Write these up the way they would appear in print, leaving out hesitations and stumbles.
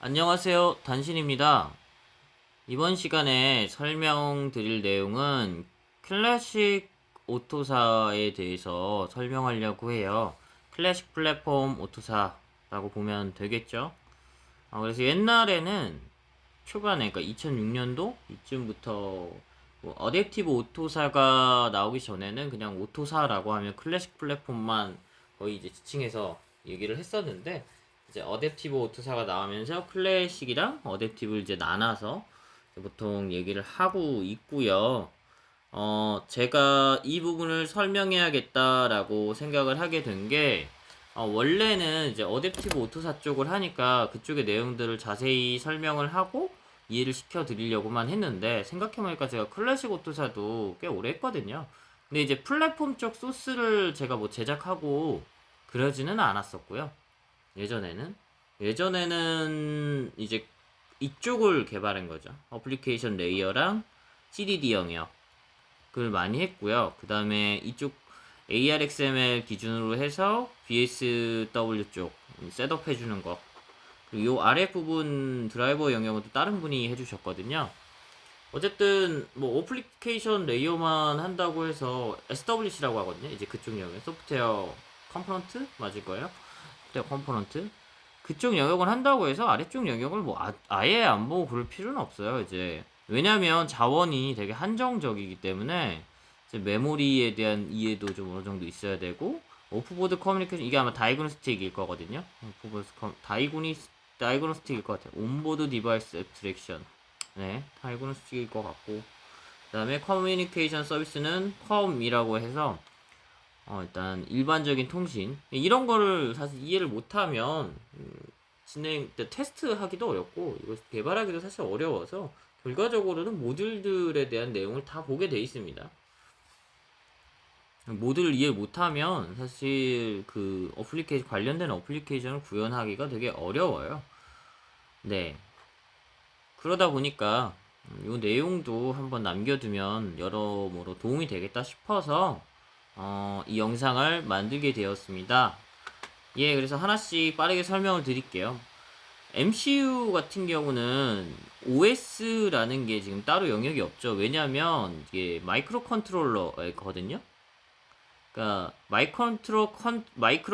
안녕하세요. 단신입니다. 이번 시간에 설명드릴 내용은 클래식 오토사에 대해서 설명하려고 해요. 클래식 플랫폼 오토사라고 보면 되겠죠. 그래서 옛날에는 초반에, 그러니까 2006년도 이쯤부터 뭐 어댑티브 오토사가 나오기 전에는 그냥 오토사라고 하면 클래식 플랫폼만 거의 이제 지칭해서 얘기를 했었는데, 이제 어댑티브 오토사가 나오면서 클래식이랑 어댑티브를 이제 나눠서 보통 얘기를 하고 있고요. 제가 이 부분을 설명해야겠다라고 생각을 하게 된 게, 원래는 이제 어댑티브 오토사 쪽을 하니까 그쪽의 내용들을 자세히 설명을 하고 이해를 시켜 드리려고만 했는데, 생각해보니까 제가 클래식 오토사도 꽤 오래 했거든요. 근데 이제 플랫폼 쪽 소스를 제가 뭐 제작하고 그러지는 않았었고요. 예전에는 이제 이쪽을 개발한 거죠. 어플리케이션 레이어랑 CDD 영역을 많이 했고요. 그 다음에 이쪽 ARXML 기준으로 해서 BSW 쪽 셋업 해주는 거. 그리고 요 아래 부분 드라이버 영역은 또 다른 분이 해주셨거든요. 어쨌든 뭐 어플리케이션 레이어만 한다고 해서 SWC라고 하거든요. 이제 그쪽 영역 소프트웨어 컴포넌트 맞을 거예요. 소프트웨어 컴포넌트 그쪽 영역을 한다고 해서 아래쪽 영역을 뭐 아예 안 보고 그럴 필요는 없어요. 이제 왜냐면 자원이 되게 한정적이기 때문에 이제 메모리에 대한 이해도 좀 어느 정도 있어야 되고, 오프보드 커뮤니케이션 이게 아마 다이그노스틱일 거거든요. 다이그노스틱일 것 같아요. 온보드 디바이스 애브스트랙션, 네, 다이그노스틱일 것 같고, 그 다음에 커뮤니케이션 서비스는 컴이라고 해서 일단 일반적인 통신 이런 거를 사실 이해를 못하면 테스트 하기도 어렵고 이거 개발하기도 사실 어려워서 결과적으로는 모듈들에 대한 내용을 다 보게 돼 있습니다. 모듈을 이해 못하면 사실 그 어플리케이션 관련된 어플리케이션을 구현하기가 되게 어려워요. 네. 그러다 보니까 이 내용도 한번 남겨두면 여러모로 도움이 되겠다 싶어서 이 영상을 만들게 되었습니다. 예, 그래서 하나씩 빠르게 설명을 드릴게요. MCU 같은 경우는 OS라는 게 지금 따로 영역이 없죠. 왜냐면 이게 마이크로 컨트롤러거든요. 그러니까 마이크로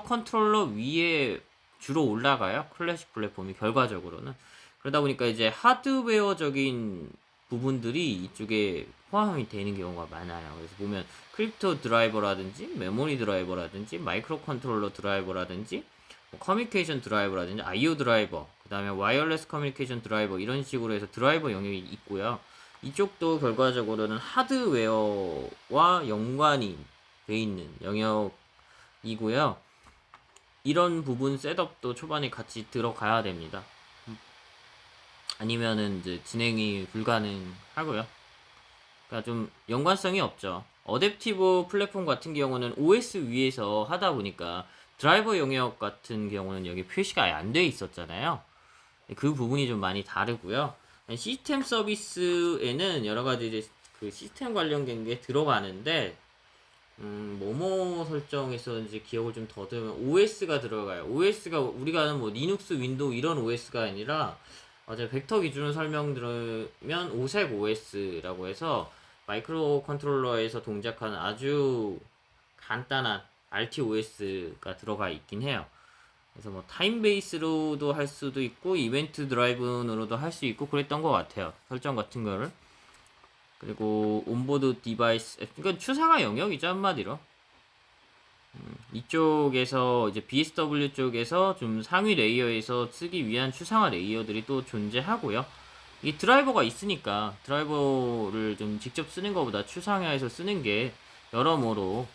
컨트롤러 위에 주로 올라가요. 클래식 플랫폼이 결과적으로는. 그러다 보니까 이제 하드웨어적인 부분들이 이쪽에 포함이 되는 경우가 많아요. 그래서 보면 크립토 드라이버라든지 메모리 드라이버라든지 마이크로 컨트롤러 드라이버라든지 뭐 커뮤니케이션 드라이버라든지 IO 드라이버, 그 다음에 와이어리스 커뮤니케이션 드라이버 이런 식으로 해서 드라이버 영역이 있고요. 이쪽도 결과적으로는 하드웨어와 연관이 돼 있는 영역이고요. 이런 부분 셋업도 초반에 같이 들어가야 됩니다. 아니면은 이제 진행이 불가능하고요. 그러니까 좀 연관성이 없죠. 어댑티브 플랫폼 같은 경우는 OS 위에서 하다 보니까 드라이버 영역 같은 경우는 여기 표시가 아예 안 돼 있었잖아요. 그 부분이 좀 많이 다르고요. 시스템 서비스에는 여러 가지 이제 그 시스템 관련된 게 들어가는데, 뭐뭐 설정에서 이제 기억을 좀 더듬으면 OS가 들어가요. OS가 우리가 아는 뭐 리눅스, 윈도우 이런 OS가 아니라 제가 벡터 기준으로 설명드리면 오색 OS라고 해서 마이크로 컨트롤러에서 동작하는 아주 간단한 RTOS가 들어가 있긴 해요. 그래서 뭐 타임 베이스로도 할 수도 있고 이벤트 드라이브로도 할 수 있고 그랬던 것 같아요. 설정 같은 거를. 그리고 온보드 디바이스, 이건 추상화 영역이죠, 한마디로. 이쪽에서 이제 BSW 쪽에서 좀 상위 레이어에서 쓰기 위한 추상화 레이어들이 또 존재하고요. 이 드라이버가 있으니까 드라이버를 좀 직접 쓰는 것보다 추상화해서 쓰는 게 여러모로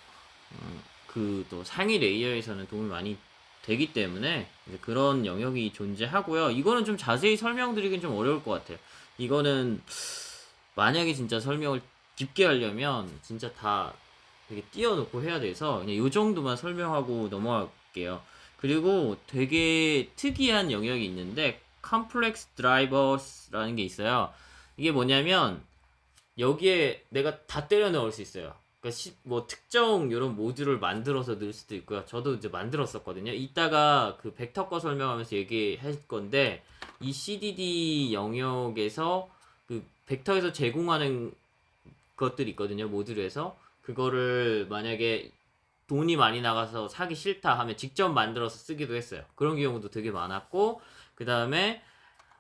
그 또 상위 레이어에서는 도움이 많이 되기 때문에 이제 그런 영역이 존재하고요. 이거는 좀 자세히 설명드리긴 좀 어려울 것 같아요. 이거는 만약에 진짜 설명을 깊게 하려면 진짜 다 되게 띄워놓고 해야 돼서 그냥 요 정도만 설명하고 넘어갈게요. 그리고 되게 특이한 영역이 있는데 컴플렉스 드라이버스라는 게 있어요. 이게 뭐냐면 여기에 내가 다 때려 넣을 수 있어요. 그러니까 뭐 특정 이런 모듈을 만들어서 넣을 수도 있고요. 저도 이제 만들었었거든요. 이따가 그 벡터 거 설명하면서 얘기할 건데 이 CDD 영역에서 그 벡터에서 제공하는 것들이 있거든요. 모듈에서 그거를 만약에 돈이 많이 나가서 사기 싫다 하면 직접 만들어서 쓰기도 했어요. 그런 경우도 되게 많았고, 그 다음에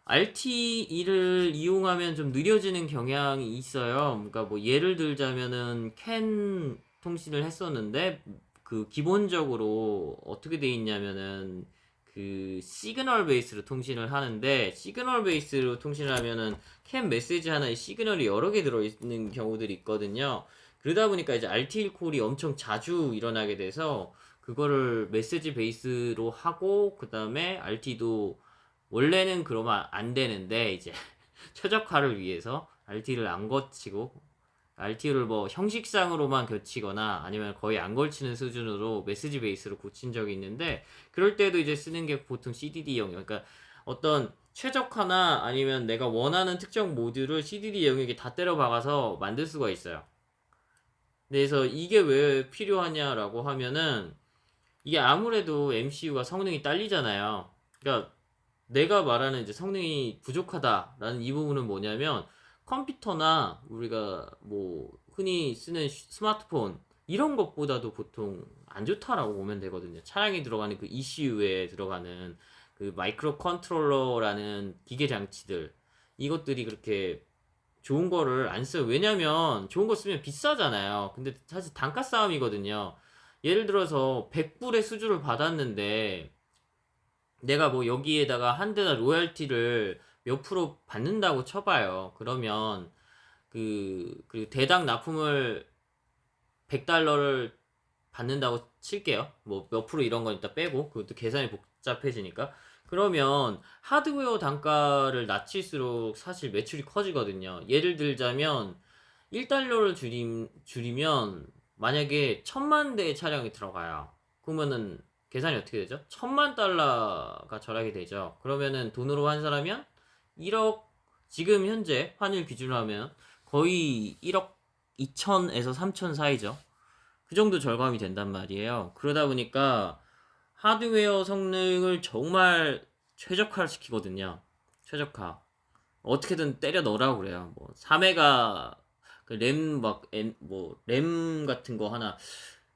RTE를 이용하면 좀 느려지는 경향이 있어요. 그러니까 뭐 예를 들자면은 캔 통신을 했었는데 그 기본적으로 어떻게 돼 있냐면은 그 시그널 베이스로 통신을 하는데, 시그널 베이스로 통신을 하면은 캔 메시지 하나에 시그널이 여러 개 들어있는 경우들이 있거든요. 그러다 보니까 이제 RTL 콜이 엄청 자주 일어나게 돼서 그거를 메시지 베이스로 하고, 그 다음에 RT도 원래는 그러면 안 되는데 이제 최적화를 위해서 RT를 안 거치고 RT를 뭐 형식상으로만 거치거나 아니면 거의 안 걸치는 수준으로 메시지 베이스로 고친 적이 있는데, 그럴 때도 이제 쓰는 게 보통 CDD 영역, 그러니까 어떤 최적화나 아니면 내가 원하는 특정 모듈을 CDD 영역에 다 때려 박아서 만들 수가 있어요. 그래서 이게 왜 필요하냐라고 하면은, 이게 아무래도 MCU가 성능이 딸리잖아요. 그러니까 내가 말하는 이제 성능이 부족하다라는 이 부분은 뭐냐면, 컴퓨터나 우리가 뭐 흔히 쓰는 스마트폰 이런 것보다도 보통 안 좋다라고 보면 되거든요. 차량에 들어가는 그 ECU에 들어가는 그 마이크로 컨트롤러라는 기계 장치들, 이것들이 그렇게 좋은 거를 안 써요. 왜냐면 좋은 거 쓰면 비싸잖아요. 근데 사실 단가 싸움이거든요. 예를 들어서 100불의 수주를 받았는데 내가 뭐 여기에다가 한 대다 로열티를 몇 프로 받는다고 쳐봐요. 그러면 그 대당 납품을 100달러를 받는다고 칠게요. 뭐 몇 프로 이런 건 일단 빼고, 그것도 계산이 복잡해지니까. 그러면 하드웨어 단가를 낮출수록 사실 매출이 커지거든요. 예를 들자면 1달러를 줄이면 만약에 1000만 대의 차량이 들어가요. 그러면은 계산이 어떻게 되죠? 1000만 달러가 절약이 되죠. 그러면은 돈으로 환산하면 1억, 지금 현재 환율 기준으로 하면 거의 1억 2천에서 3천 사이죠. 그 정도 절감이 된단 말이에요. 그러다 보니까 하드웨어 성능을 정말 최적화를 시키거든요. 최적화. 어떻게든 때려 넣으라고 그래요. 뭐 3메가 램 같은 거 하나,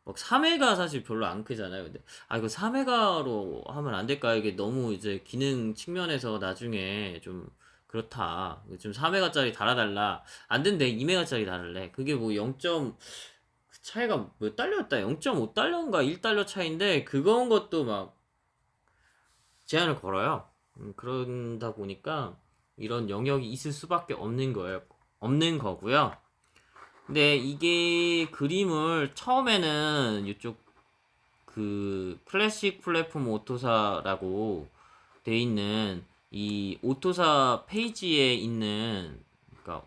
막 3메가 사실 별로 안 크잖아요. 근데 이거 3메가로 하면 안 될까? 이게 너무 이제 기능 측면에서 나중에 좀 그렇다. 좀 4메가짜리 달아달라. 안 된대. 2메가짜리 달을래. 그게 뭐 0. 그 차이가 몇 달러였다. 0.5달러인가 1달러 차이인데 그건 것도 막 제한을 걸어요. 그런다 보니까 이런 영역이 있을 수밖에 없는 거예요. 없는 거고요. 근데 이게 그림을 처음에는 이쪽 그 클래식 플랫폼 오토사라고 돼 있는 이 오토사 페이지에 있는, 그러니까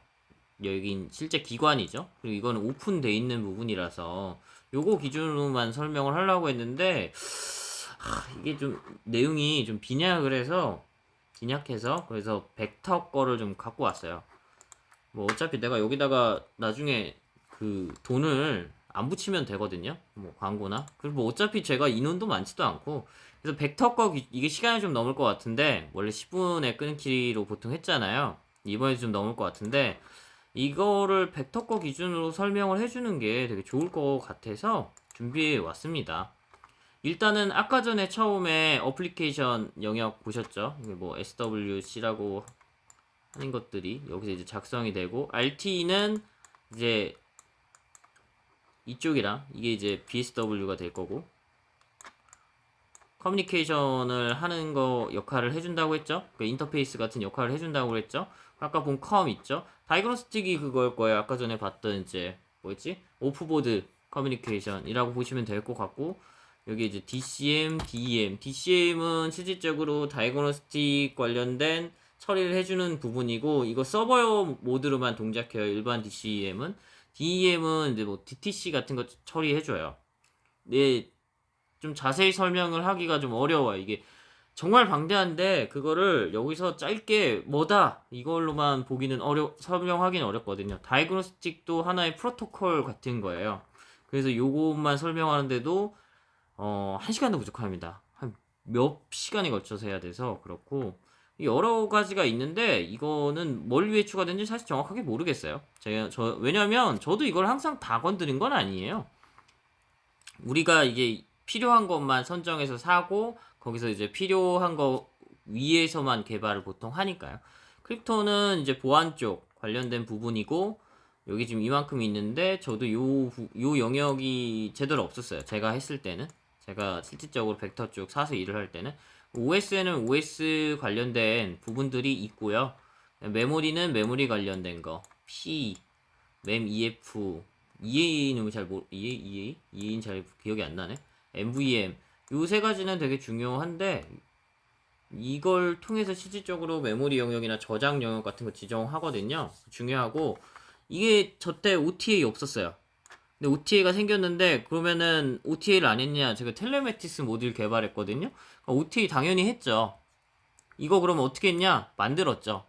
여긴 실제 기관이죠. 그리고 이거는 오픈돼 있는 부분이라서 요거 기준으로만 설명을 하려고 했는데, 이게 좀 내용이 좀 빈약해서 그래서 벡터 거를 좀 갖고 왔어요. 뭐 어차피 내가 여기다가 나중에 그 돈을 안 붙이면 되거든요. 뭐 광고나. 그리고 뭐 어차피 제가 인원도 많지도 않고. 그래서 벡터 거 이게 시간이 좀 넘을 것 같은데, 원래 10분에 끊기로 보통 했잖아요. 이번에 좀 넘을 것 같은데 이거를 벡터 거 기준으로 설명을 해주는 게 되게 좋을 것 같아서 준비해 왔습니다. 일단은 아까 전에 처음에 어플리케이션 영역 보셨죠? 이게 뭐 SWC라고 하는 것들이 여기서 이제 작성이 되고, RT는 이제 이쪽이랑 이게 이제 BSW가 될 거고, 커뮤니케이션을 하는 거 역할을 해준다고 했죠. 그 인터페이스 같은 역할을 해준다고 했죠. 아까 본 컴 있죠. 다이그노스틱이 그걸 거예요. 아까 전에 봤던 이제 뭐였지? 오프보드 커뮤니케이션이라고 보시면 될 것 같고, 여기 이제 DCM, DEM. DCM은 실질적으로 다이그노스틱 관련된 처리를 해주는 부분이고, 이거 서버 모드로만 동작해요. 일반 DCM은. DEM은 이제 뭐 DTC 같은 거 처리해줘요. 네, 좀 자세히 설명을 하기가 좀 어려워요. 이게 정말 방대한데 그거를 여기서 짧게 뭐다 이걸로만 보기는 설명하기는 어렵거든요. 다이그노스틱도 하나의 프로토콜 같은 거예요. 그래서 요것만 설명하는데도 1시간도 부족합니다. 한 몇 시간에 걸쳐서 해야 돼서 그렇고, 여러 가지가 있는데 이거는 뭘 위해 추가된지 사실 정확하게 모르겠어요. 왜냐면 저도 이걸 항상 다 건드린 건 아니에요. 우리가 이게 필요한 것만 선정해서 사고 거기서 이제 필요한 거 위에서만 개발을 보통 하니까요. 크립토는 이제 보안 쪽 관련된 부분이고 여기 지금 이만큼 있는데 저도 요 영역이 제대로 없었어요. 제가 했을 때는 제가 실질적으로 벡터 쪽 사서 일을 할 때는 OS에는 OS 관련된 부분들이 있고요. 메모리는 메모리 관련된 거 P, MEM, EF, EA는 EA는 잘 기억이 안 나네. MVM 요 세 가지는 되게 중요한데 이걸 통해서 실질적으로 메모리 영역이나 저장 영역 같은 거 지정하거든요. 중요하고 이게 저때 OTA 없었어요. 근데 OTA가 생겼는데 그러면은 OTA를 안 했냐? 제가 텔레메티스 모듈 개발했거든요. OTA 당연히 했죠. 이거 그러면 어떻게 했냐? 만들었죠.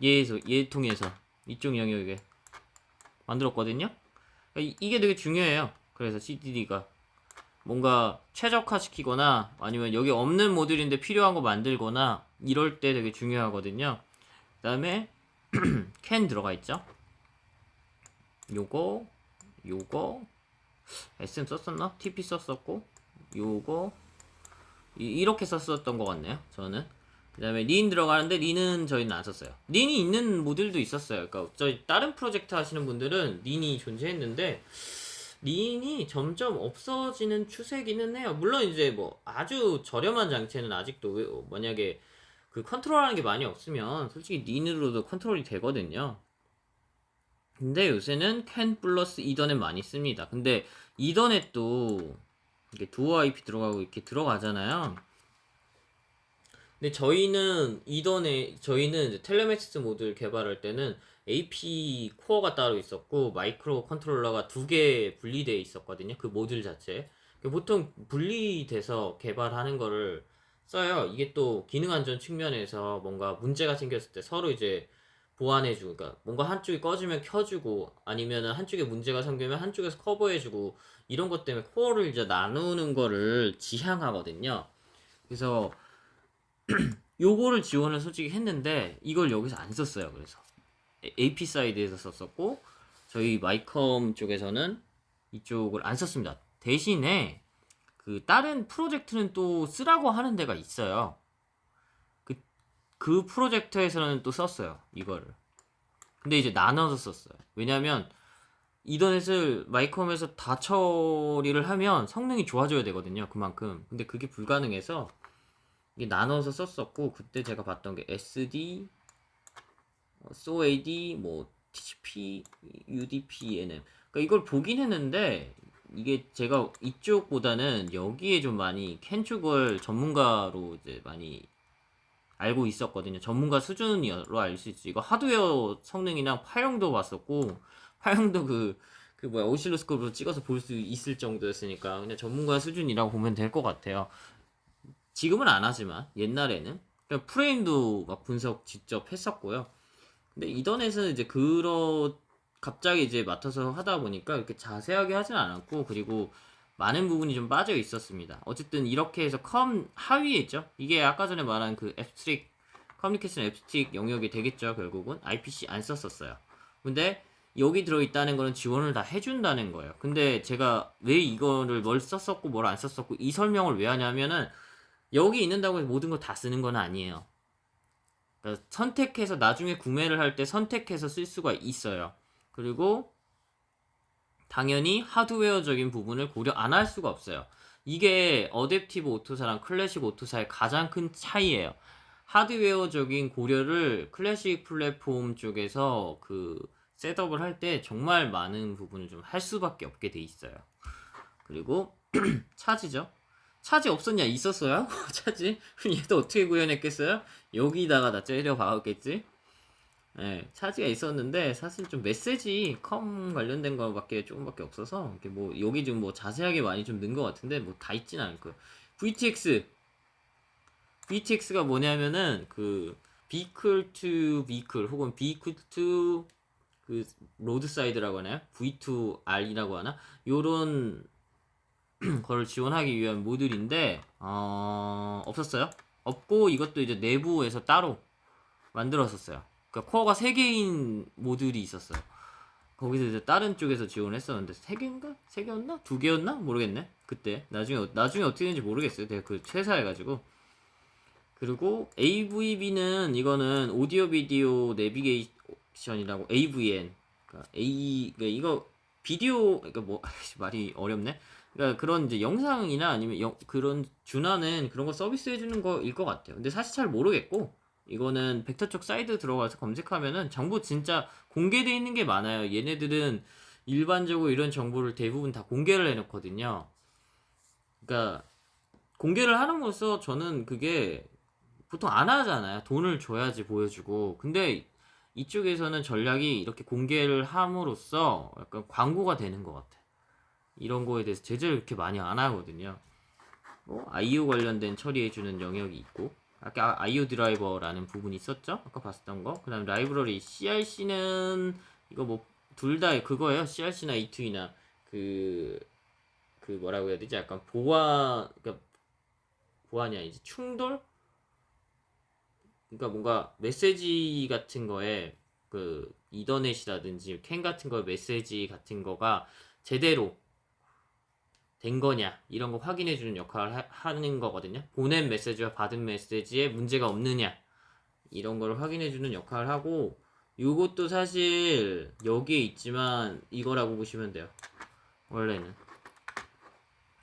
얘 통해서 이쪽 영역에 만들었거든요. 이게 되게 중요해요. 그래서 CDD가 뭔가 최적화시키거나 아니면 여기 없는 모듈인데 필요한 거 만들거나 이럴 때 되게 중요하거든요. 그 다음에 캔 들어가 있죠. 요거 SM 썼었나? TP 썼었고 요거 이렇게 썼었던 것 같네요. 저는. 그 다음에 린 들어가는데 린은 저희는 안 썼어요. 린이 있는 모듈도 있었어요. 그러니까 저희 다른 프로젝트 하시는 분들은 린이 존재했는데 린이 점점 없어지는 추세기는 해요. 물론 이제 뭐 아주 저렴한 장치는 아직도 만약에 그 컨트롤하는 게 많이 없으면 솔직히 린으로도 컨트롤이 되거든요. 근데 요새는 캔 플러스 이더넷 많이 씁니다. 근데 이더넷도 이렇게 두어 IP 들어가고 이렇게 들어가잖아요. 근데 저희는 이제 텔레메티스 모듈 개발할 때는 AP 코어가 따로 있었고 마이크로 컨트롤러가 두 개 분리되어 있었거든요. 그 모듈 자체. 보통 분리돼서 개발하는 거를 써요. 이게 또 기능 안전 측면에서 뭔가 문제가 생겼을 때 서로 이제 보완해주고, 그러니까 뭔가 한쪽이 꺼지면 켜주고, 아니면은 한쪽에 문제가 생기면 한쪽에서 커버해주고, 이런 것 때문에 코어를 이제 나누는 거를 지향하거든요. 그래서 요거를 지원을 솔직히 했는데 이걸 여기서 안 썼어요. 그래서 AP 사이드에서 썼었고 저희 마이컴 쪽에서는 이쪽을 안 썼습니다. 대신에 그 다른 프로젝트는 또 쓰라고 하는 데가 있어요. 그 프로젝트에서는 또 썼어요. 이거를. 근데 이제 나눠서 썼어요. 왜냐면 이더넷을 마이컴에서 다 처리를 하면 성능이 좋아져야 되거든요. 그만큼. 근데 그게 불가능해서 이게 나눠서 썼었고 그때 제가 봤던 게 SD, SOAD, 뭐 TCP, UDP, NM. 그러니까 이걸 보긴 했는데 이게 제가 이쪽보다는 여기에 좀 많이 캔 쪽을 전문가로 이제 많이 알고 있었거든요. 전문가 수준으로 알 수 있지. 이거 하드웨어 성능이랑 파형도 봤었고 파형도 그 뭐야 오실로스코프로 찍어서 볼 수 있을 정도였으니까 그냥 전문가 수준이라고 보면 될 것 같아요. 지금은 안 하지만 옛날에는 그냥 프레임도 막 분석 직접 했었고요. 근데 이더넷은 이제 갑자기 이제 맡아서 하다 보니까 이렇게 자세하게 하진 않았고 그리고 많은 부분이 좀 빠져 있었습니다. 어쨌든 이렇게 해서 하위에 있죠. 이게 아까 전에 말한 그 앱스트릭 커뮤니케이션 앱스트릭 영역이 되겠죠. 결국은 IPC 안 썼었어요. 근데 여기 들어있다는 거는 지원을 다 해준다는 거예요. 근데 제가 왜 이거를 뭘 썼었고 뭘 안 썼었고 이 설명을 왜 하냐면은 여기 있는다고 해서 모든 걸 다 쓰는 건 아니에요. 그러니까 선택해서 나중에 구매를 할 때 선택해서 쓸 수가 있어요. 그리고 당연히 하드웨어적인 부분을 고려 안 할 수가 없어요. 이게 어댑티브 오토사랑 클래식 오토사의 가장 큰 차이예요. 하드웨어적인 고려를 클래식 플랫폼 쪽에서 그 셋업을 할 때 정말 많은 부분을 좀 할 수밖에 없게 돼 있어요. 그리고 차지죠. 차지 없었냐? 있었어요? 차지? 얘도 어떻게 구현했겠어요? 여기다가 다 때려 박았겠지? 네, 차지가 있었는데 사실 좀 메시지 컴 관련된 거밖에 조금밖에 없어서 이렇게 뭐 여기 좀 뭐 자세하게 많이 좀 넣은 것 같은데 뭐 다 있진 않을 거예요. VTX가 뭐냐면은 그 vehicle to vehicle 혹은 vehicle to 그 로드사이드라고 하나요? V2R이라고 하나? 요런 걸 지원하기 위한 모듈인데 없었어요. 없고 이것도 이제 내부에서 따로 만들었었어요. 그러니까 코어가 3개인 모듈이 있었어요. 거기서 이제 다른 쪽에서 지원을 했었는데 3개인가? 3개였나? 2개였나? 모르겠네. 그때 나중에 어떻게 되는지 모르겠어요. 내가 그 퇴사해가지고. 그리고 AVB는 이거는 오디오 비디오 내비게이션이라고 AVN. 그러니까 그러니까 이거 비디오 그러니까 뭐 말이 어렵네. 그러니까 그런 이제 영상이나 아니면 그런 준하는 그런 거 서비스 해주는 거일 것 같아요. 근데 사실 잘 모르겠고 이거는 벡터 쪽 사이트 들어가서 검색하면은 정보 진짜 공개되어 있는 게 많아요. 얘네들은 일반적으로 이런 정보를 대부분 다 공개를 해놓거든요. 그러니까 공개를 함으로써 저는 그게 보통 안 하잖아요. 돈을 줘야지 보여주고. 근데 이쪽에서는 전략이 이렇게 공개를 함으로써 약간 광고가 되는 것 같아. 이런 거에 대해서 제재를 이렇게 많이 안 하거든요. IO 관련된 처리해주는 영역이 있고, 아까 IO 드라이버라는 부분이 있었죠? 아까 봤었던 거. 그 다음 라이브러리 CRC는 이거 뭐 둘 다 그거예요. CRC나 E2나 그 뭐라고 해야 되지? 약간 그러니까 보안이 아니지 충돌? 그러니까 뭔가 메시지 같은 거에 그 이더넷이라든지 캔 같은 거 메시지 같은 거가 제대로 된 거냐 이런 거 확인해 주는 역할을 하는 거거든요. 보낸 메시지와 받은 메시지에 문제가 없느냐 이런 걸 확인해 주는 역할을 하고 요것도 사실 여기에 있지만 이거라고 보시면 돼요. 원래는.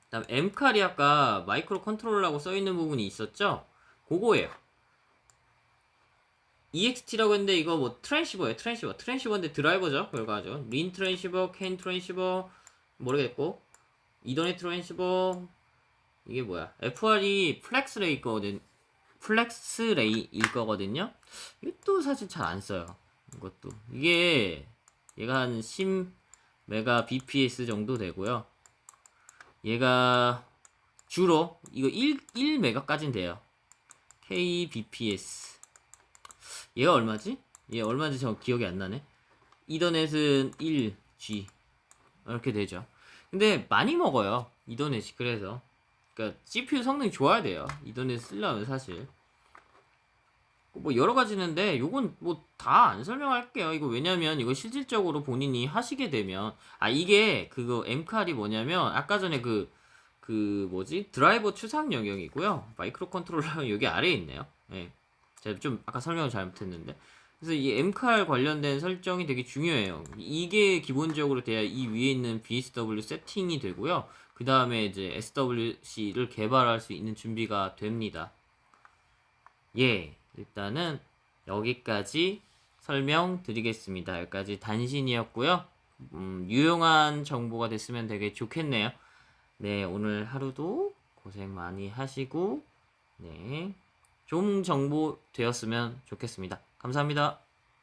그다음 M칼이 아까 마이크로 컨트롤러라고 써 있는 부분이 있었죠? 그거예요. EXT라고 했는데 이거 뭐 트랜시버예요. 트랜시버인데 드라이버죠. 결과죠. 린 트랜시버, 캔 트랜시버 모르겠고 이더넷 트랜시버 이게 뭐야? FR이 플렉스레이일 거거든요. 이것도 사실 잘 안 써요. 이것도 이게 얘가 한 10메가 bps 정도 되고요. 얘가 주로 이거 1메가까지는 돼요. kbps 얘가 얼마지? 얘 얼마인지 저 기억이 안 나네. 이더넷은 1G 이렇게 되죠. 근데 많이 먹어요. 이더넷이 그래서. 그러니까 CPU 성능이 좋아야 돼요. 이더넷 쓰려면 사실. 뭐 여러 가지 있는데 요건 뭐 다 안 설명할게요. 이거 왜냐면 이거 실질적으로 본인이 하시게 되면 이게 그거 M칼이 뭐냐면 아까 전에 그 뭐지? 드라이버 추상 영역이고요. 마이크로 컨트롤러 여기 아래에 있네요. 예. 제가 좀 아까 설명을 잘못했는데 그래서 이 M칼 관련된 설정이 되게 중요해요. 이게 기본적으로 돼야 이 위에 있는 BSW 세팅이 되고요. 그 다음에 이제 SWC를 개발할 수 있는 준비가 됩니다. 예, 일단은 여기까지 설명드리겠습니다. 여기까지 단신이었고요. 유용한 정보가 됐으면 되게 좋겠네요. 네, 오늘 하루도 고생 많이 하시고 네, 좋은 정보 되었으면 좋겠습니다. 감사합니다.